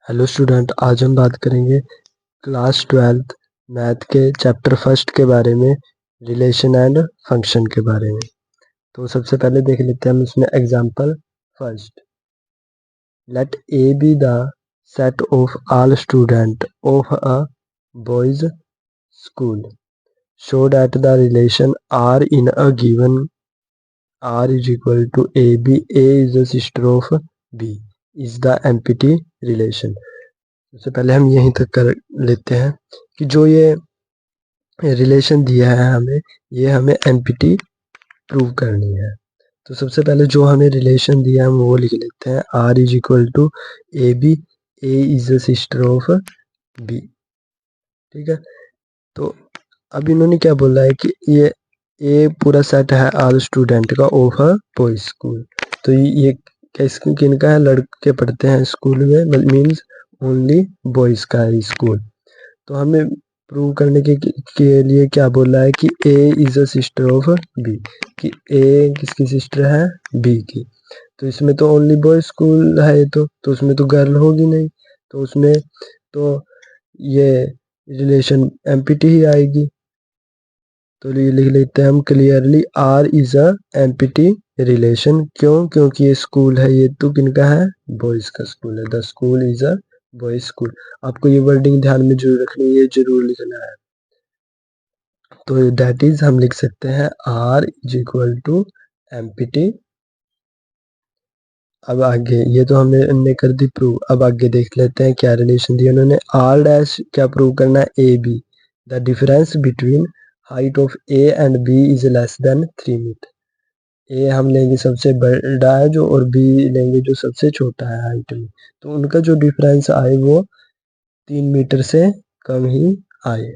Hello student, आज हम बात करेंगे क्लास 12th मैथ के चैप्टर फर्स्ट के बारे में, रिलेशन एंड फंक्शन के बारे में। तो सबसे पहले देख लेते हैं हम इसमें example first. Let A B the set of all student of a boys school show that the relation R in A given R is equal to AB, A is the sister of B, is the empty relation। सबसे पहले हम यहीं तक कर लेते हैं कि जो ये रिलेशन दिया है ये हमें एम्पिटी प्रूव करनी है। तो सबसे पहले जो हमें रिलेशन दिया है हम वो लिख लेते हैं। R is equal to A B, A is the sister of B. ठीक है, तो अब इन्होंने क्या बोला है कि ये ए पूरा सेट है ऑल स्टूडेंट का ऑफ अ बॉयज स्कूल। तो ये किनका है? लड़के पढ़ते हैं स्कूल में, मीन्स ओनली बॉयज का है स्कूल। तो हमें प्रूव करने के लिए क्या बोला है कि A is a sister of B, कि ए किसकी सिस्टर है? बी की। तो इसमें तो ओनली बॉय स्कूल है, तो उसमें तो गर्ल होगी नहीं, तो उसमें तो ये रिलेशन एम्पिटी ही आएगी। तो ये लिख लेते हैं हम clearly R is a empty relation. क्यों? क्योंकि ये स्कूल है, ये तो किनका है? बॉयज का स्कूल है। The school is a boys school. आपको ये वर्डिंग ध्यान में जरूर रखनी है, ये जरूर लिखना है। तो दैट इज हम लिख सकते हैं R is equal to empty. अब आगे ये तो हमने कर दी प्रूव। अब आगे देख लेते हैं क्या रिलेशन दिया उन्होंने। आर डैश क्या प्रूव करना है? A B the difference between height of A and B is less than 3 metre. A हम लेंगे सबसे बड़ा है जो, और बी लेंगे जो सबसे छोटा है हाइट में। तो उनका जो डिफरेंस आए वो 3 मीटर से कम ही आए।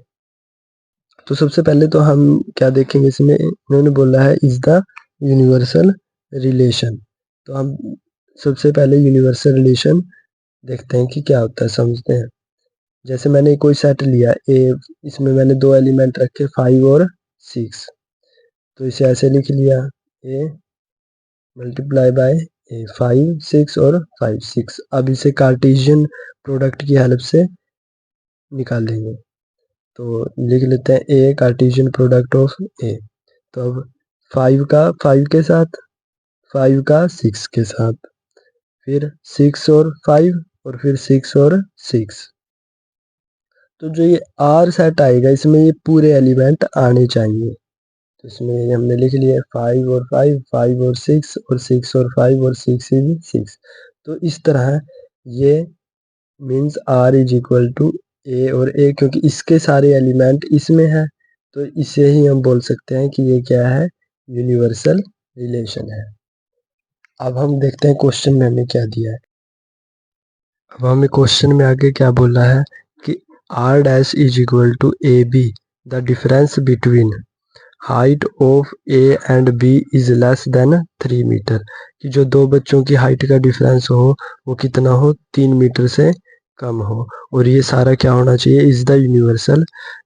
तो सबसे पहले तो हम क्या देखेंगे इसमें, इन्होंने बोला है इज द यूनिवर्सल रिलेशन। तो हम सबसे पहले यूनिवर्सल रिलेशन देखते हैं कि क्या होता है, समझते हैं। जैसे मैंने कोई सेट लिया ए, इसमें मैंने दो एलिमेंट रखे 5 और 6। तो इसे ऐसे लिख लिया ए मल्टीप्लाई बाय ए, 5 6 और 5 6। अब इसे कार्टेशियन प्रोडक्ट की हेल्प से निकाल देंगे। तो लिख लेते हैं ए कार्टेशियन प्रोडक्ट ऑफ ए। तो अब 5 का 5 के साथ, 5 का 6 के साथ, फिर 6 और 5, और फिर 6 और 6। तो जो ये आर सेट आएगा इसमें ये पूरे एलिमेंट आने चाहिए। तो इसमें हमने लिख लिया 5 और 5, 5 और 6, और 6 और 5, और 6 इज 6। तो इस तरह ये means R is equal to A और ए, क्योंकि इसके सारे एलिमेंट इसमें है, तो इसे ही हम बोल सकते हैं कि ये क्या है? यूनिवर्सल रिलेशन है। अब हम देखते हैं क्वेश्चन में हमें क्या दिया है। अब हमें क्वेश्चन में आगे क्या बोला है कि R dash is equal to A B the difference between height of A and B is less than 3 metre. कि जो दो बच्चों की हाइट का डिफरेंस हो वो कितना हो? 3 मीटर से कम हो। और ये सारा क्या होना चाहिए? Is the universal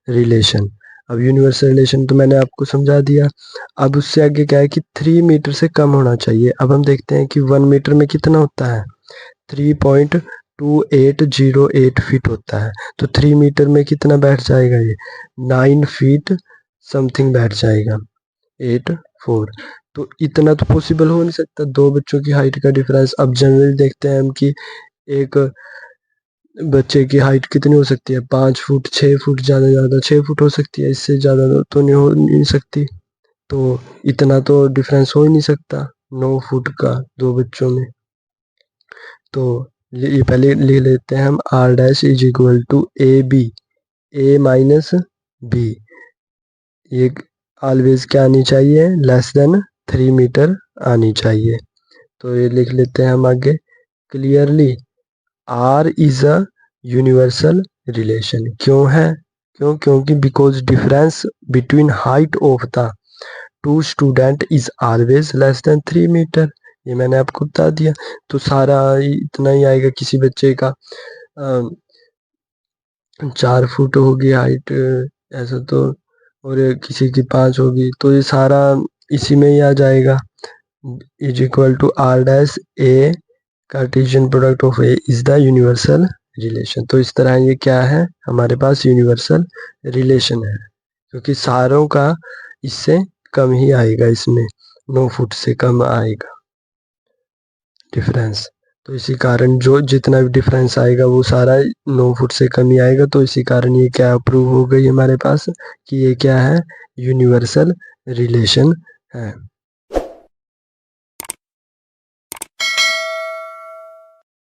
relation. अब यूनिवर्सल रिलेशन तो मैंने आपको समझा दिया। अब उससे आगे क्या है कि 3 मीटर से कम होना चाहिए। अब हम देखते हैं कि 1 मीटर में कितना होता है? 3.2808 फीट होता है। तो 3 मीटर में कितना बैठ जाएगा? ये 9 फीट समथिंग बैठ जाएगा, 8 4। तो इतना तो पॉसिबल हो नहीं सकता, दो बच्चों की हाइट का डिफरेंस। अब जनरली देखते हैं हम कि एक बच्चे की हाइट कितनी हो सकती है? 5 फुट 6 फुट, ज़्यादा 6 फुट हो सकती है, इससे ज़्यादा तो नहीं सकती। तो इतना तो डिफरेंस हो ही नहीं सकता 9 फुट का दो बच्चों में। तो ये पहले ले लेते हैं हम R dash is equal to A B, A minus B. ये ऑलवेज क्या आनी चाहिए? लेस देन 3 मीटर आनी चाहिए। तो ये लिख लेते हैं हम आगे clearly R is a universal relation. क्यों है? क्योंकि because difference between height of the two student is always less than 3 metre. ये मैंने आपको बता दिया। तो सारा इतना ही आएगा। किसी बच्चे का 4 फुट होगी हाइट ऐसा, तो और किसी की 5 होगी, तो ये सारा इसी में ही आ जाएगा। Is equal to R dash A Cartesian product of A is the universal relation. तो इस तरह ये क्या है, हमारे पास यूनिवर्सल रिलेशन है, क्योंकि सारों का इससे कम ही आएगा, इसमें 9 फुट से कम आएगा डिफरेंस। तो इसी कारण जो जितना भी डिफरेंस आएगा वो सारा 9 फुट से कम ही आएगा। तो इसी कारण ये क्या प्रूव हो गई हमारे पास कि ये क्या है, यूनिवर्सल रिलेशन है।